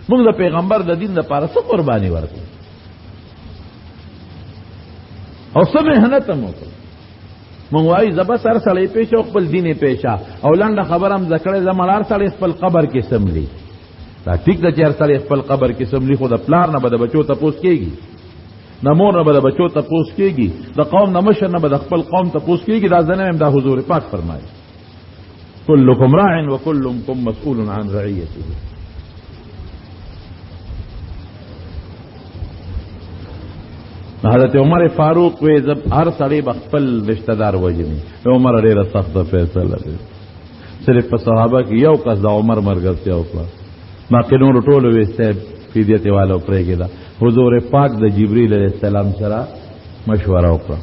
مونږ د پیغمبر د دین لپاره څه قرباني ورکړو او څه محنت هم وکړو مونږ وایي زبا سر سړی پیښه خپل دین پیښه او لنډه خبره هم ذکرې زملار سړی خپل قبر کې سملی دا ټیک د چیر سړی خپل قبر کې سملی خو د پلار نه بده بچو ته پوس کېږي نه مور نه بده بچو ته پوس کېږي د قوم نه مشر نه بده خپل قوم ته پوس کېږي دا ځنه هم د حضور پاک فرمایي كلكم راع وكلكم مسؤول عن رعيته حضرت عمر فاروق وی زب هر سړی بخپل رشتہ دار وجني. عمر ډیره سخت فیصله کوي. صرف په صحابه کې یو کس د عمر مرګرتیا وکړه. باقي نور ټول وی صاحب فدیه والو پرېږه دا. حضور پاک د جبرئیل علیہ السلام سره مشوره وکړه.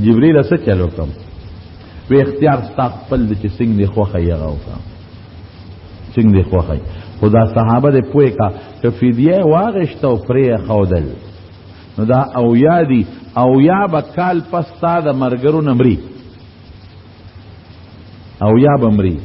جبرئیل څه چلو کوم؟ وی اختیار ستا خپل چې څنګه دی خوخه یې غوښه. څنګه دی خوخه. خدا صحابه دې پوهه کا چې فدیه واغشته او پرې خودل. نو دا او یادی او یا بکال پس تا د مرګرو نمرې. او یا بمری.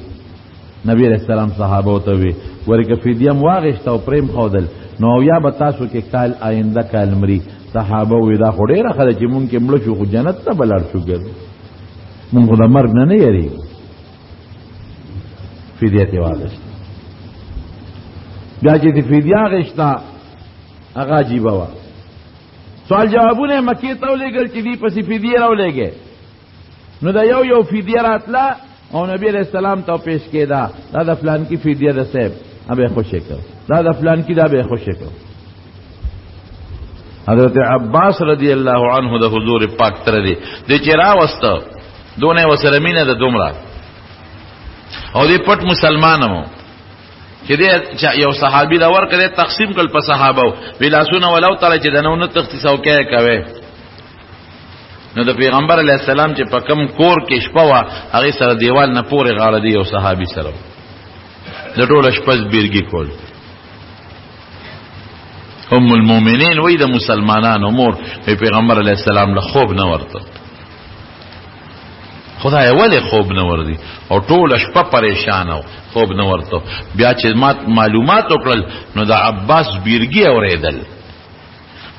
نبی علیہ السلام صحابه ته وی ورکه فدیه واغشته او پریم خودل. نو او یا به تاسو کې کال آینده کال مري. صحابه وی دا خو ډیره خله چې مونږ کې مړ شو خو جنت ته بلار شو ګر. مونږ د مرګ نه یری. فدیه ته واغشته. بیا چې فدیه غشتا هغه عجیب و. سوال جوابونه مکی ته ولېګل چې دی پسې فدیه راولېګې. نو دا یو فدیه راتله او نبی علیہ السلام ته پیش کېدا. دا د فلان کی فدیه ده صاحب ابه خوشی کړ. دا د فلان کی دا به خوشی کړ. حضرت عباس رضی الله عنه د حضور پاک تر دی د چیرې واسطه دونه وسلمینه د دومره او دی پټ مسلمانانو چې یو صحابي دا ورکړي تقسیم کړ په صحابه ویلاسونه ولو تعالی چې دنه تخصیصو کوي. نو د پیغمبر علیه السلام چې په کم کور کې شپه وا هغه سره دیوال نه پورې غاړه دی یو صحابي سره د ټول شپه بیرګي کول. ام المؤمنین وې د مسلمانانو مور پیغمبر علیه السلام له خوب نه ورته. خدای ولې خوب نه وردی او ټول شپه پریشان او خوب نه ورته. بیا چې معلومات وکړل نو د عباس بیرګي اوریدل.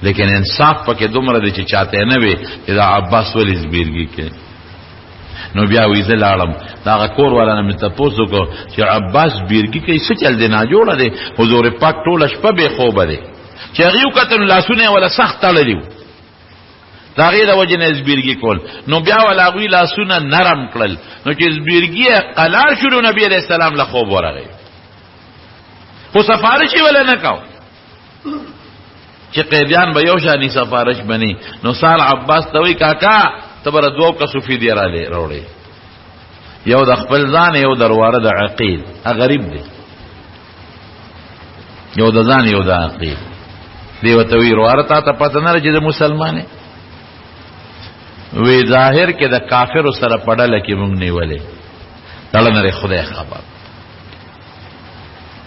لیکن انصاف پکې دومره دی چې چاته نه وي چې دا عباس ولې زبیرګي کې. نو بیا وې زه لاړم دا کور والا نه مې تاسو کو چې عباس بیرګي کې څه چل دی نه جوړه دی. حضور پاک ټول شپه به خوب دی چې هغه کتل لاسونه ولا سخت تړلیو دا غیر وجه نه زبیرګي کول. نو بیا ولا غوی لاسونه نرم کړل. نو چې زبیرګي قلال شروع نبی علیہ السلام له خوب ورغی. خو سفارش ولا نه کاو چې قیدیان به یو شانی سفارش بني. نو سال عباس ته وی کاکا تبر دوه کسو فدیه را لې یو د خپل ځان یو درواره د عقیل غریب دی. یو د ځان یو د عقیل دی وته وی ورواره ته پته نه چې د مسلمانې وی ظاهر کې د کافر سره پړل کې مونږ نیولې. تعالی نه خدای خبر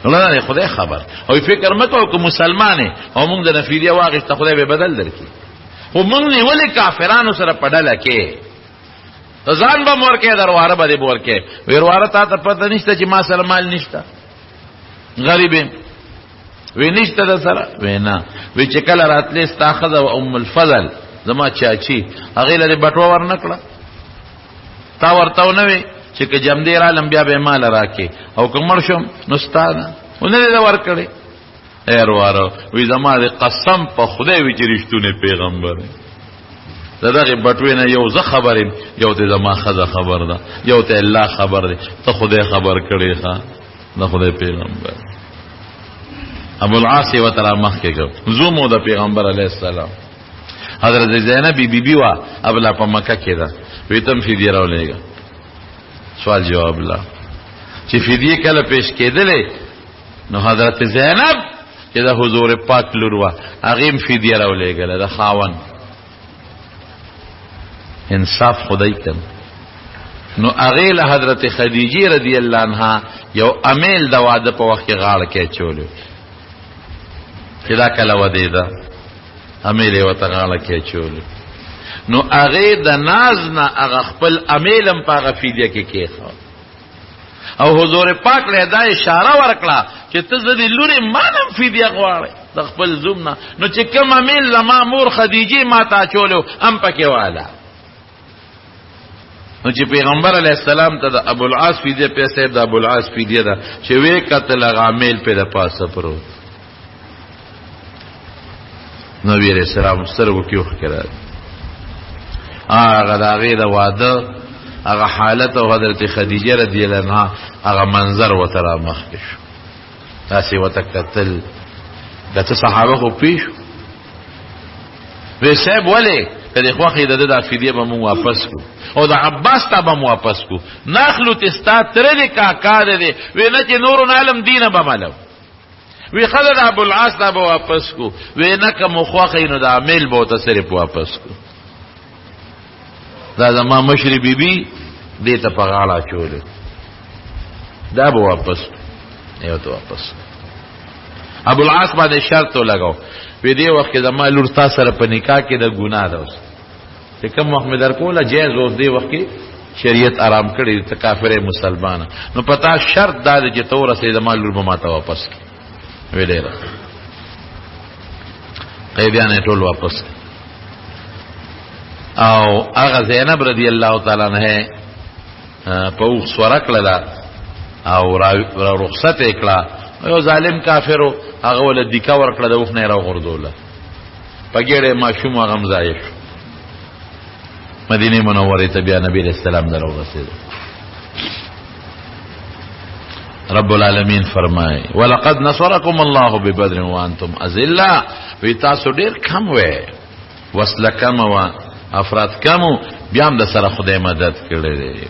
الله نه خدای خبر او فکر مکو که مسلمانې او موږ د نفیدیه واغشته خدای به بدل درکې. خو موږ نه ولې کافرانو سره پډاله کې ځان به مورکه درواره به ورکه ورواره تا ته پته نشته چې ما سره مال نشته غریب وی نشته د سره وینا وی چې کله راتلې استاخذ او ام الفضل زما چاچی هغه له بټو ورنکړه تا ورته نه وی چې که جمع دی را لمبیا به مال راکې او کومر شم نو ستانه ونه دې ورکړي. ایروارو وی زما دې قسم په خدای وی چې رښتونه پیغمبر دغه بټوی نه یو زه خبرم یو ته زما خزه خبر ده یو ته الله خبر ده ته خدای خبر کړي ښا د خدای پیغمبر. ابو العاص و ترا مخ کې کو زومو د پیغمبر علی السلام. حضرت زینب بی وا ابلا په مکه کې ده وی تم فدیه راولېګا. سوال جواب لا چې فدیه کله پیش کېدلې نو حضرت زینب چې د حضور پاک لور وا هغه فدیه راولېګل د خاون. انصاف خدای کړ. نو هغه له حضرت خدیجه رضی الله عنها یو امیل د واده په وخت کې غاړه کې چولو چې دا کله ودی دا امیل یې وته غاړه کې چولو. نو هغه د ناز نه هغه خپل امیلم په غفیدیه کې کېخو او حضور پاک له دا اشاره ورکړه چې ته زدي لوري مانم فدیه غواړي د خپل زوم نه. نو چې کوم امیل لما مور خدیجه ما تا چولو ام پکې والا. نو چې پیغمبر علیه السلام ته د ابو العاص فدیه په صاحب د ابو العاص فدیه ده چې وې قتل غامل په د پاسه پرو نبی علیہ السلام سترګو کې وکړه هغه د هغې د واده هغه حالت او حضرت خدیجه رضی الله عنها هغه منظر ورته رامخکې شو. داسې ورته کتل دته صحابه خو پیښ وی صاحب ولې کدی خوخې د فدیه به مو واپس کو او د عباس ته به مو واپس کو نخلو تستا تر دې کاکا دې وی نه چې نور عالم دینه به ملو وی خلد ابو العاص ته به واپس کو وی نه کوم خوخې نو د عامل به ته صرف واپس کو دا زما مشری بیبي دې ته په غاړه چولې دا به واپس یو ته واپس ابو العاص باندې شرط لګاو په دې وخت کې زما لور تاسو سره په نکاح کې د ګناه ده چې کوم وخت مې درکوله جایز اوس دې وخت کې شریعت آرام کړی ته کافر مسلمان نو پتا شرط دا چې تور سه زما لور به ماته واپس ویلې را قیدیان ټول واپس او هغه زینب رضی الله تعالی عنها په اوخ سورکړه او را رخصت وکړه یو ظالم کافرو هغه ول دیکا ورکړه د اوخ نه را غردوله پګېړې ماشوم هغه مزایف مدینه منوره ته بیا نبی رسول الله درو رسید رب العالمین فرمائے ولقد نصرکم الله ببدر وانتم اذلہ وی تاسو ډیر کم وې وسله کم و افراد کم بیا هم د سره خدای مدد کړی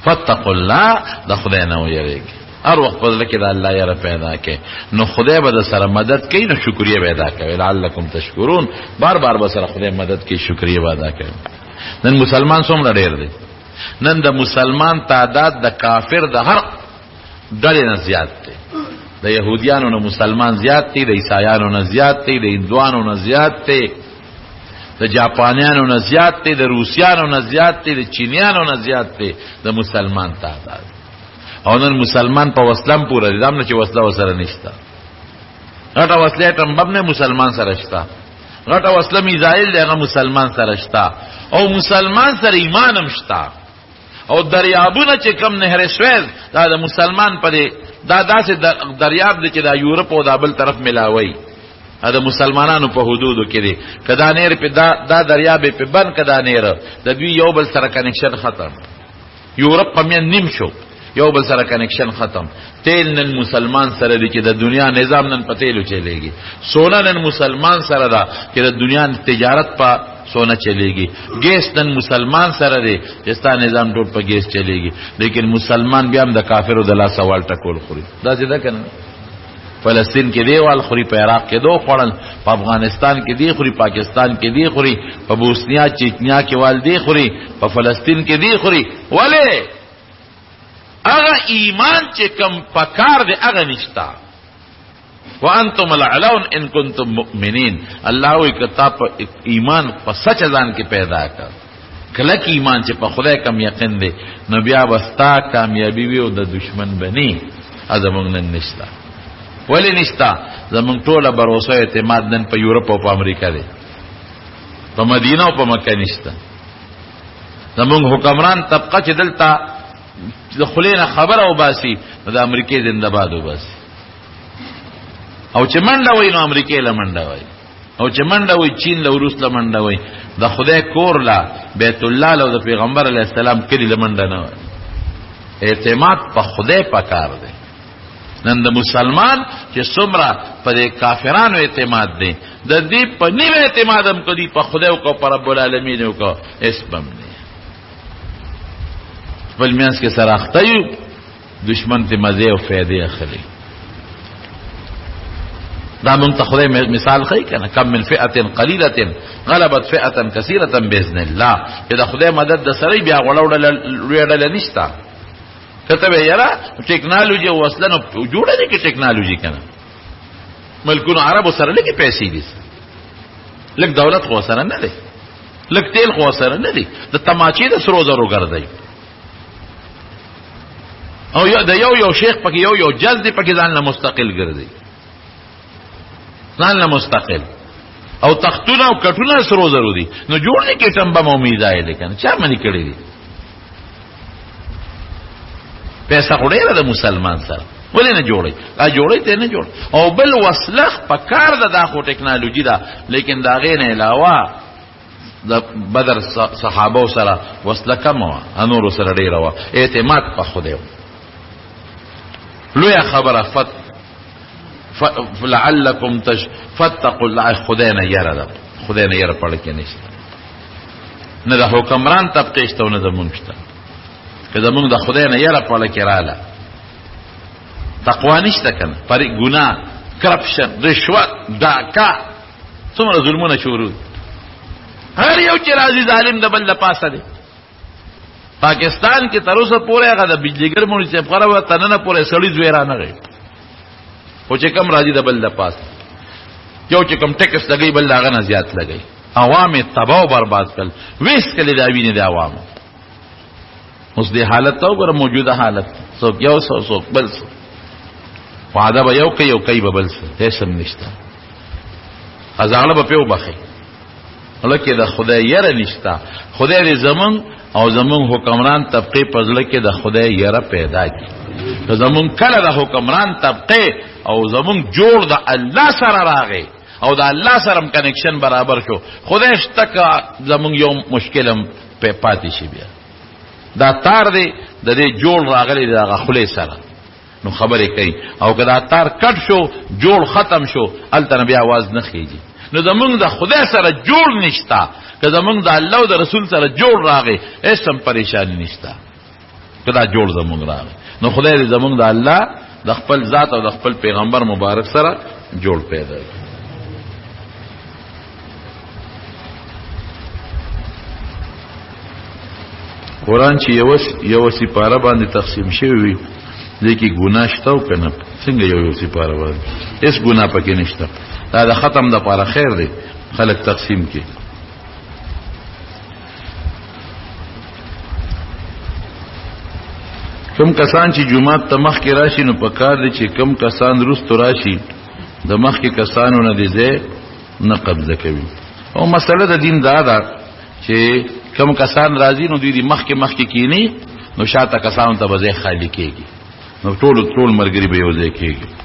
فتقوا الله د خدای نه ویریږي هر وخت په لکه د الله یاره پیدا کې نو خدای به د سره مدد کوي نو شکریا به ادا کوي لعلکم تشکرون بار بار به سره خدای مدد کوي شکریا به ادا کوي نن مسلمان څومره ډیر دی نن د مسلمان تعداد د کافر د هر ډلې نه زیات دی د يهوديانو نه مسلمان زیات دی د عیسایانو نه زیات دی د هندوانو نه زیات دی د جاپانیانو نه زیات دی د روسیانو نه زیات دی د چینیانو نه زیات دی د مسلمان تعداد او نن مسلمان په وسلم پورا دي دامن چې وسله وسره نشته غټه وسله ټم بم نه مسلمان سره شته غټه وسله میزایل دغه مسلمان سره شته او مسلمان سره ایمان هم شته او دریابونه چې کم نهر سویز دا د مسلمان په دا داسې دریاب دی چې دا یورپ او د بل طرف ملاوي دا مسلمانانو په حدودو کې دي کدا نهر په دا دریاب په بن کدا نهر د دوی یو بل سره کنیکشن ختم یورپ په من نیم شو یو بل سره کنیکشن ختم تیل نن مسلمان سره دی چې د دنیا نظام نن په تیلو چلےږي سونا نن مسلمان سره دا چې د دنیا تجارت په سونا چلےږي ګیس نن مسلمان سره دی چې ستا نظام ټول په ګیس چلےږي لیکن مسلمان بیا هم د کافرو د لاس سوال ټکول خوري دا څه ده کنه فلسطین کې دی وال خوري په عراق کې دو خورل په افغانستان کې دی خوري پاکستان کې دی خوري په بوسنیا چچنیا کې وال دی خوري په فلسطین کې دی خوري ولی اغا ایمان چې کم پکار دی اغا نشتا وانتم العلون ان کنتم مؤمنین الله وی کتاب ایمان په سچ ځان کې پیدا کړ کله کې ایمان چې په خدای کم یقین دی نو بیا وستا کامیابی وي او د دشمن بني ازمون نن نشتا ولی نشتا زمون ټوله باور اعتماد نن په یورپ او په امریکا دی په مدینه او په مکه نشتا زمون حکمران طبقه چې دلته د خلینا خبر او باسي د امریکای زنده باد او باسي او چې منډه وای نو امریکای له منډه وای او چې منډه وای چین له روس له منډه وای د خدای کور لا بیت الله له د پیغمبر علی السلام کلی له منډه نه وای اعتماد په خدای پکار دی نن د مسلمان چې څومره په کافرانو اعتماد دی د دې په نیمه اعتماد هم کوي په خدای او په رب العالمین او کو اسبم بل میانس کې سره اخته یو دشمن ته مزه او فائدې اخلي دا مونږ ته خدای مثال خی کنه کم من فئه قلیله غلبت فئه کثیره باذن الله چې دا خدای مدد د سره بیا وړوړل نشتا کته به یاره ټیکنالوژي وسلنو جوړه دي کې ټیکنالوژي کنه ملکونو عربو سره لکه پیسې دي لکه دولت خو سره نه دي لکه تیل خو سره نه دي د تماچې د سرو زرو ګرځي او د یو شیخ پکې یو جز دی پکې ځان له مستقل ګرځي ځان له مستقل او تختونه او کټونه سرو زرو دي نو جوړ نه کې ټمبه امیدای لیکن چا منی کړی دي پیسې خوري د مسلمان سره ولې نه جوړي دا جوړي ته نه جوړ او بل وسلخ په کار د خو ټیکنالوژي دا لیکن دا غیر نه علاوه د بدر صحابه سره وسله کم و انور سره ډیر و اعتماد په خدای لویا خبره لعلکم فتقوا الله خدای نه یره ده خدای نه یره پړ کې نشته نه د حکمران طبقه شته نه زمونږ شته که زمونږ د خدای نه یره پړ کې رااله تقوا نشته کنه پر ګناه کرپشن رشوت ډاکا څومره ظلمونه شروع هر یو چې راځي ظالم د بل د پاسه دی پاکستان کې تر اوسه پورې هغه د بجلیګر مونږ غره و تننه پورې سړی زویرا نه غي او چې کم راځي د بل د پاس یو چې کم ټیکس لګي بل هغه نه زیات لګي عوام تباہ او برباد کړ وېس کړي دا ویني د عوام اوس دې حالت ته وګوره موجوده حالت څوک یو څوک بل څوک وعده به یو کوي او کوي به بل څه هیڅ هم نشته ازاله به په وبخي ولکه د خدای یره نشته خدای دې زمون او زمون حکمران طبقه پزله کې د خدای یره پیدا کی ته زمون کله د حکمران طبقه او زمون جوړ د الله سره راغی او د الله سره کنیکشن برابر شو خدای شته زمون یو مشکلم په پاتې شي بیا دا تار دی د دې جوړ راغلی د غخله سره نو خبرې کوي او که دا تار کټ شو جوړ ختم شو الته بیا आवाज نه خيږي نو زمونږ د خدای سره جوړ نشتا که زمونږ د الله او د رسول سره جوړ راغی هیڅ هم پریشانی نشتا که دا جوړ زمونږ راغی نو خدای دې زمونږ د الله د خپل ذات او د خپل پیغمبر مبارک سره جوړ پیدا کړي قرآن چې یو سپاره باندې تقسیم شوی وي ځکه ګناه شته او کنه څنګه یو سپاره باندې هیڅ ګناه پکې نشته دا د ختم د لپاره خیر دی خلک تقسیم کړي کم کسان چې جمعات ته مخ کې راشي نو په کار دي چې کم کسان رستو راشي د مخ کې کسانو نه دي ځای نه قبضه کوي او مسله د دین دا ده چې کم کسان راځي نو دوی مخ کې کینی نو شاته کسانو ته به ځای خالی کېږي نو ټول مرګري به یو ځای کېږي